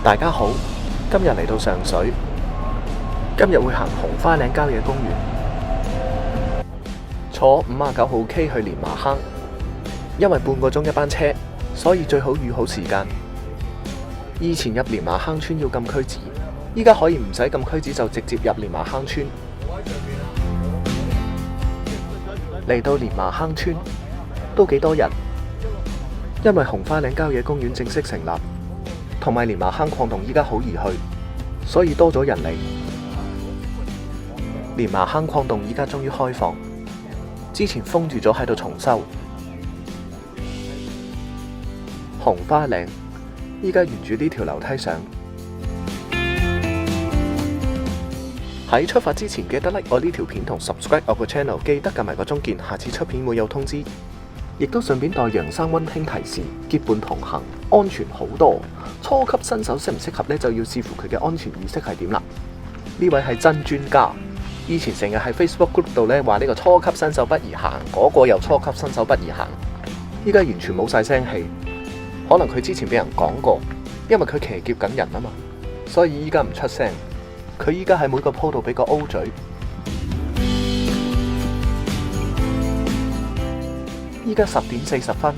大家好，今日嚟到上水，今日會行紅花嶺郊野公園，坐59號 K 去蓮麻坑，因為半個鐘一班車，所以最好預好時間。以前入蓮麻坑村要禁區紙，依家可以唔使禁區紙就直接入蓮麻坑村。嚟到蓮麻坑村都幾多人，因為紅花嶺郊野公園正式成立，同埋蓮麻坑礦洞依家好易去，所以多咗人嚟。蓮麻坑礦洞依家終於開放，之前封住咗喺度重修。紅花嶺依家沿住呢條樓梯上。喺出發之前記得 like 我呢條片同 subscribe 我個 channel， 記得撳埋個鐘鍵，下次出片會有通知。亦都順便代楊生溫馨提示：結伴同行，安全好多。初級新手適唔適合呢？就要視乎佢嘅安全意識係點啦。呢位係真專家，以前成日喺 Facebook group 度呢話呢個初級新手不宜行，嗰個又初級新手不宜行。依家完全冇晒聲氣，可能佢之前俾人講過，因為佢騎劫緊人啊嘛，所以依家唔出聲。佢依家喺每個鋪度俾個 O 嘴。依家10點40分，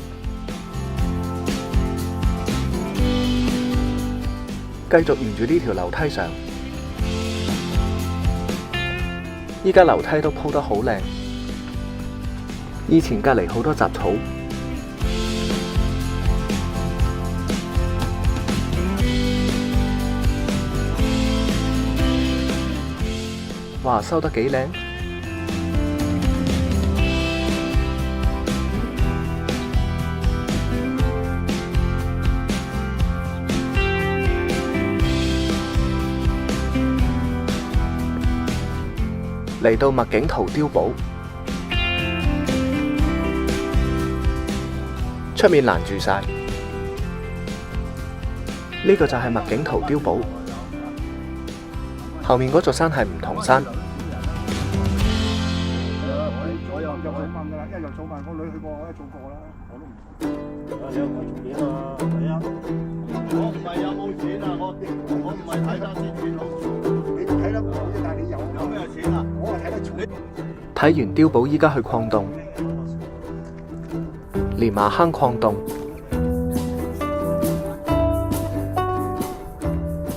繼續沿住呢條樓梯上。依家樓梯都鋪得好靚，以前隔離好多雜草。哇，收得幾靚！嚟到麥景陶碉堡，出面攔住晒。呢個就係麥景陶碉堡，後面嗰座山係梧桐山。我又做問㗎啦，一樣做問，個女去過，我一做過啦，我都唔做。你有冇做嘢啊？係啊，我唔係有冇錢啊，我唔係睇得錢錢佬，你睇得我啫，但係你有咩錢啊？我係睇得重。睇完碉堡，依家去礦洞，蓮麻坑礦洞。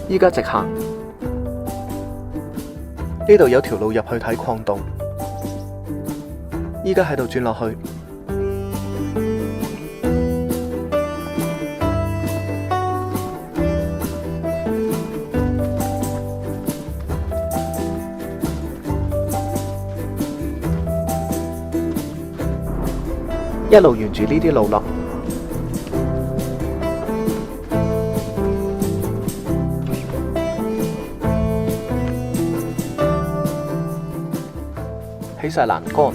依家直行，呢度有條路入去睇礦洞。依家喺度轉落去，一路沿住呢啲路落。起晒欄杆。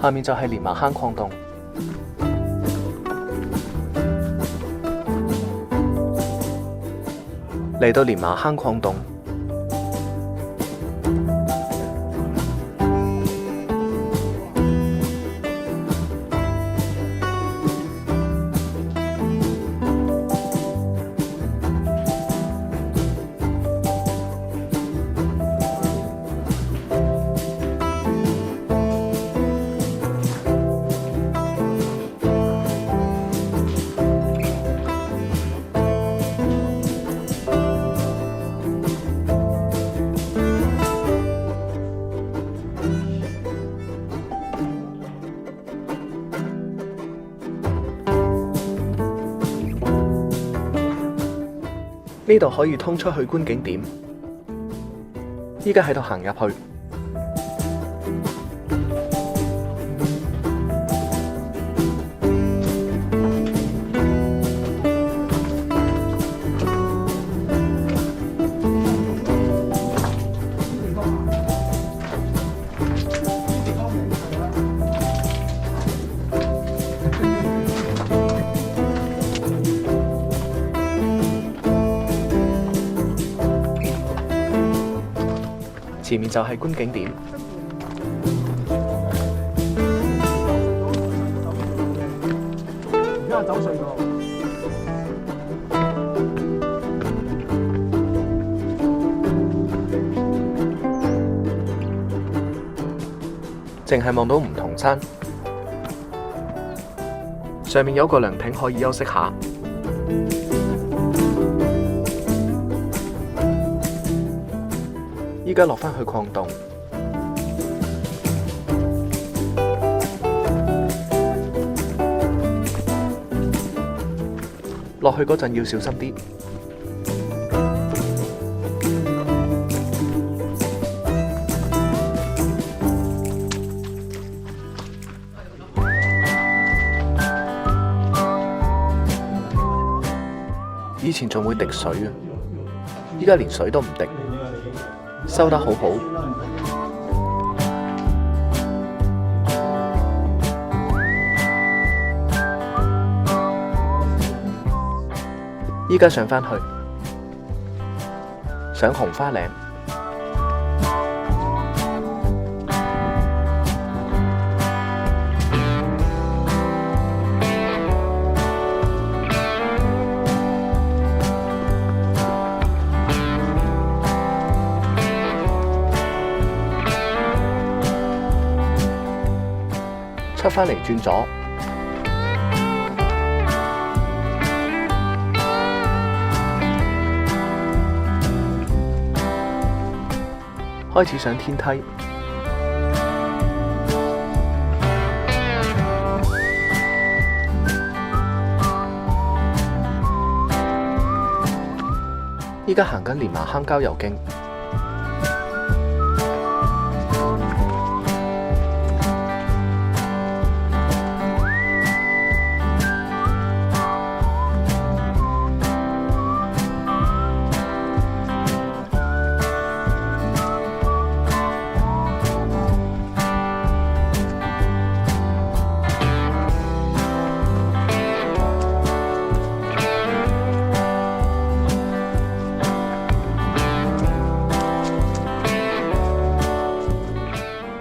下面就係蓮麻坑礦洞，嚟到蓮麻坑礦洞，呢度可以通出去觀景點。依家喺度行入去，前面就係觀景點。隧道。淨係望到梧桐山，上面有個涼亭可以休息下。依家落返去礦洞，落去嗰陣要小心啲。以前仲會滴水啊，依家連水都唔滴，收得好好。依家上返去，上紅花嶺。出返嚟轉左，開始上天梯。依家行緊蓮麻坑郊遊徑。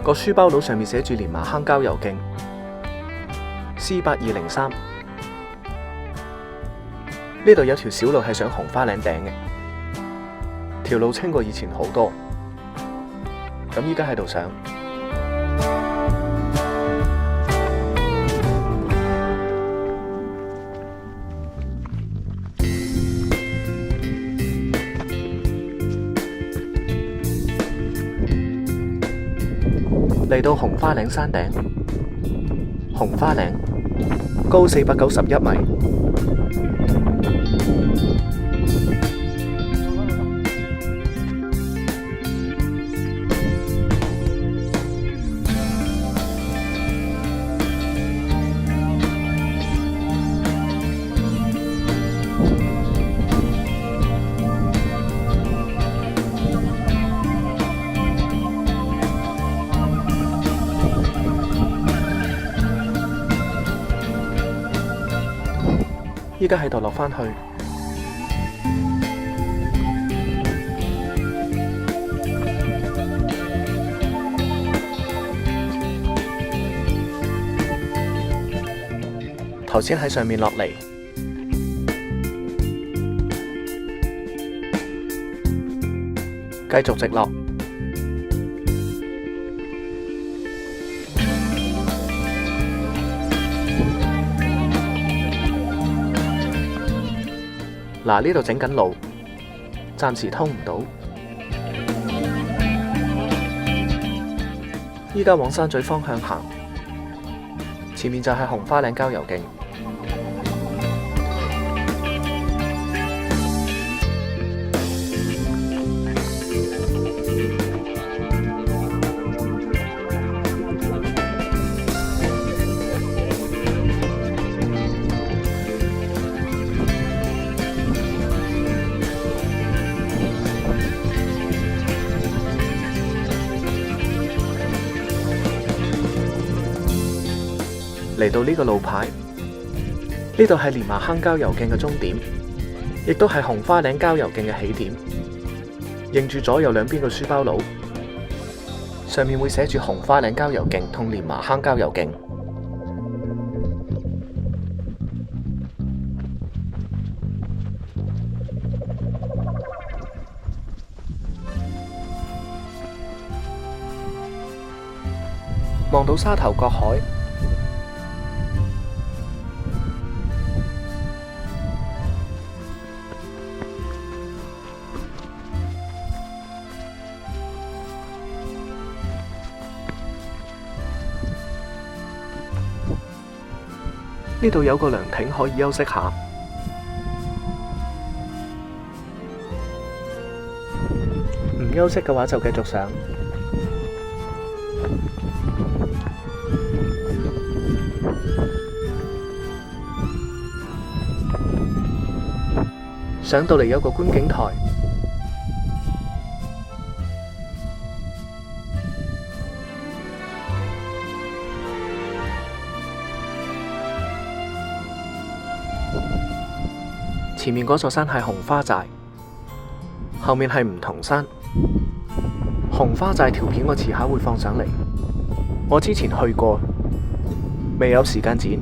個書包佬上面寫住蓮麻坑郊遊徑 C8203，呢度有條小路係上紅花嶺頂嘅，條路清過以前好多。咁依家喺度上，嚟到紅花嶺山頂，紅花嶺高491米。依家喺度落返去，頭先喺上面落嚟，繼續直落。嗱，呢度整緊路，暫時通唔到。依家往山咀方向行，前面就係紅花嶺郊遊徑。嚟到呢個路牌，呢度係蓮麻坑郊遊徑嘅終點，亦都係紅花嶺郊遊徑嘅起點。認住左右兩邊嘅書包佬，上面會寫住紅花嶺郊遊徑同蓮麻坑郊遊徑。望到沙頭角海。呢度有個涼亭可以休息下。唔休息嘅話就繼續上。上到嚟有個觀景台，前面嗰座山係紅花寨，後面係梧桐山。紅花寨條片我遲下會放上嚟，我之前去過，未有時間剪。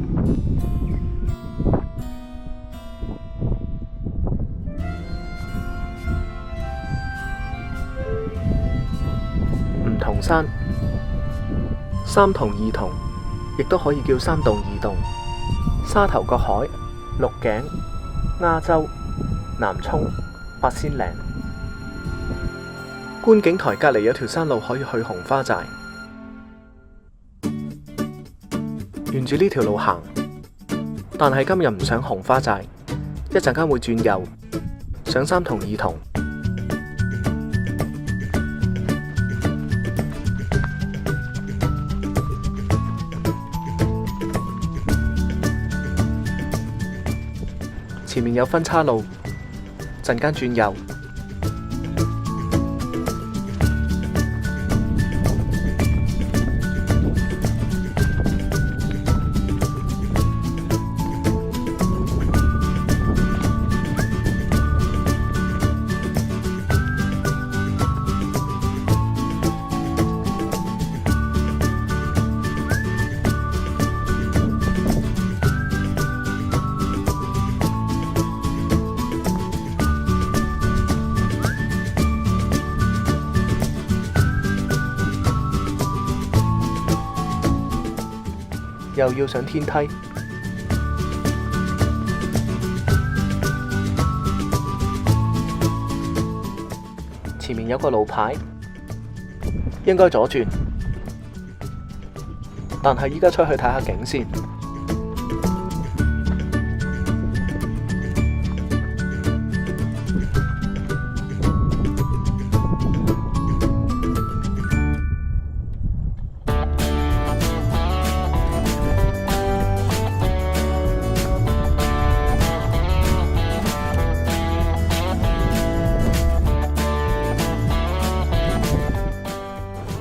梧桐山、三桐二桐，亦都可以叫三洞二洞。沙頭角海、鹿頸、鴉洲、南涌、八仙嶺。觀景台隔離有條山路可以去紅花寨，沿住呢條路行。但係今日唔上紅花寨，一陣間會轉右上三桐二桐。前面有分岔路，陣間轉右。又要上天梯，前面有個路牌，應該左轉，但係依家出去睇下景先。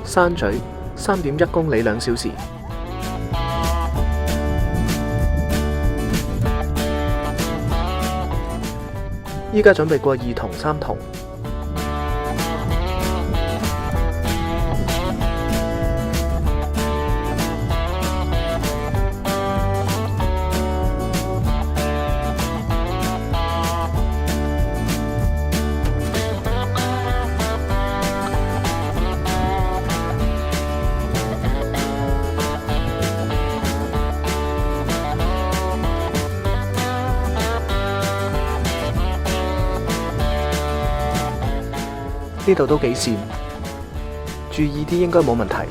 山咀3.1公里2小時。依家準備過二桐、三桐。呢度都幾跣，注意啲應該冇問題。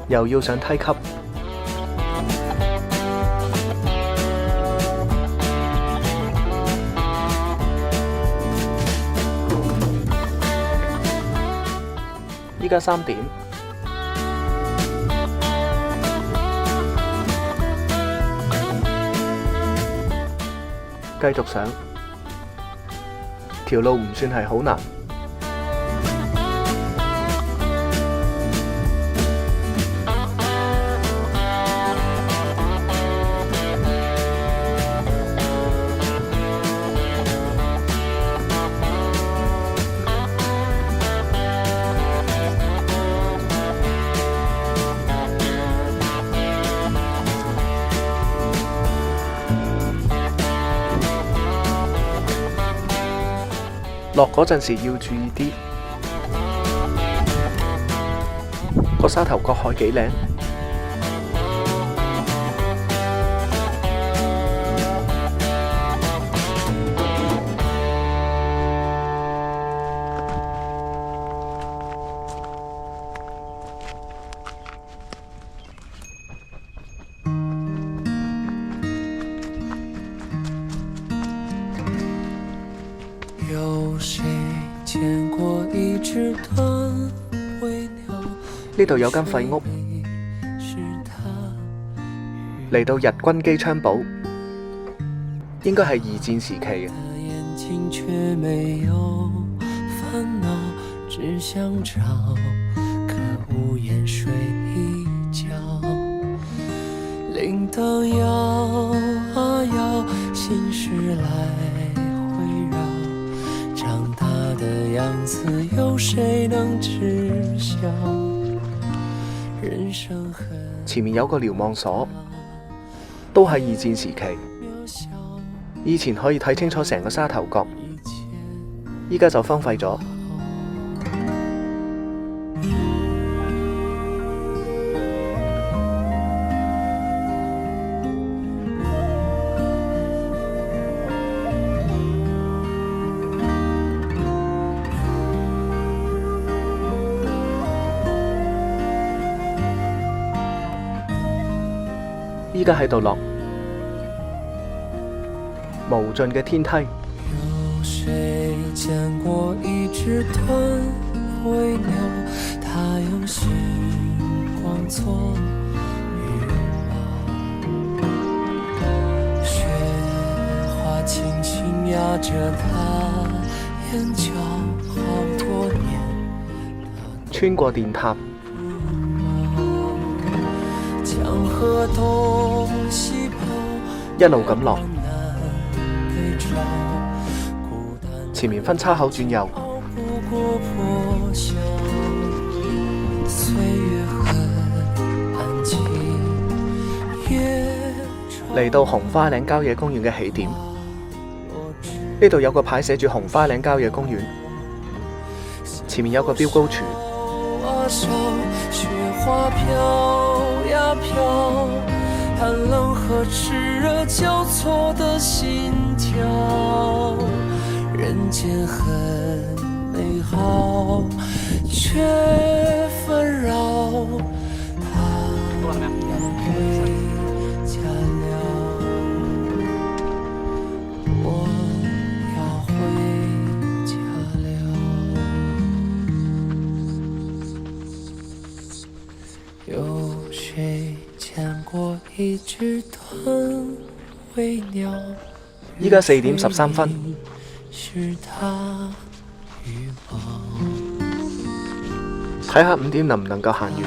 又要上梯級，依家3點。繼續上，條路唔算係好難。落嗰陣時要注意啲。個沙頭角海幾靚。有誰見過一隻斷尾鳥？呢度有間廢屋，嚟到日軍機槍堡，應該係二戰時期嘅。眼睛卻沒有煩惱，只想找個屋檐睡一覺。鈴鐺搖啊搖，心事來回繞，長大的樣子有誰能知曉？人生很前面有個瞭望所，都係二戰時期。以前可以睇清楚成個沙頭角，依家就荒廢咗。依家喺度落無盡嘅天梯。有誰見過一隻斷尾鳥？它用星光做羽毛，雪花輕輕壓着它眼角，好多年穿過電塔，江河東西跑，一路咁落，前面分叉口轉右，嚟到紅花嶺郊野公園嘅起點。呢度有個牌寫住紅花嶺郊野公園，前面有個標高柱。雪花飄呀飄，寒冷和熾熱交錯的心跳，人間很美好，卻紛擾，他要回家了，我要回家了。有誰見過一隻斷尾鳥？依家4點13分。是它羽毛。睇下5點能唔能夠行完。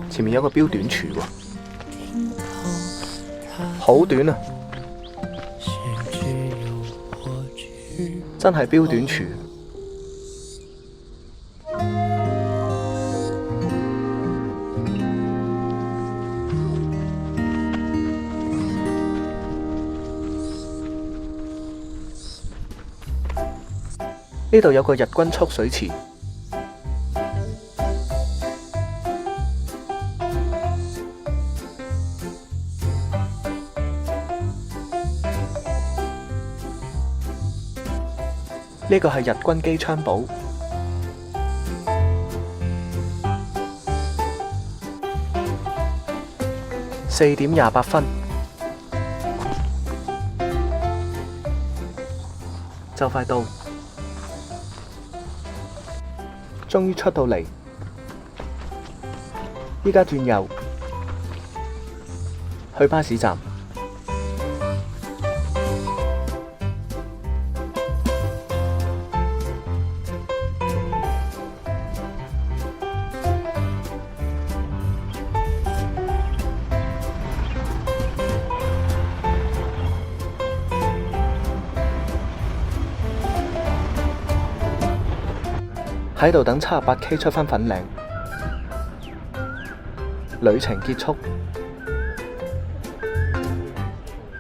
前面有個標短柱喎，好短啊！真係標短柱。呢度有個日軍蓄水池，呢個係日軍機槍堡。4點28分，就快到。終於出到嚟，依家轉右去巴士站。喺度等78K 出返粉嶺，旅程結束。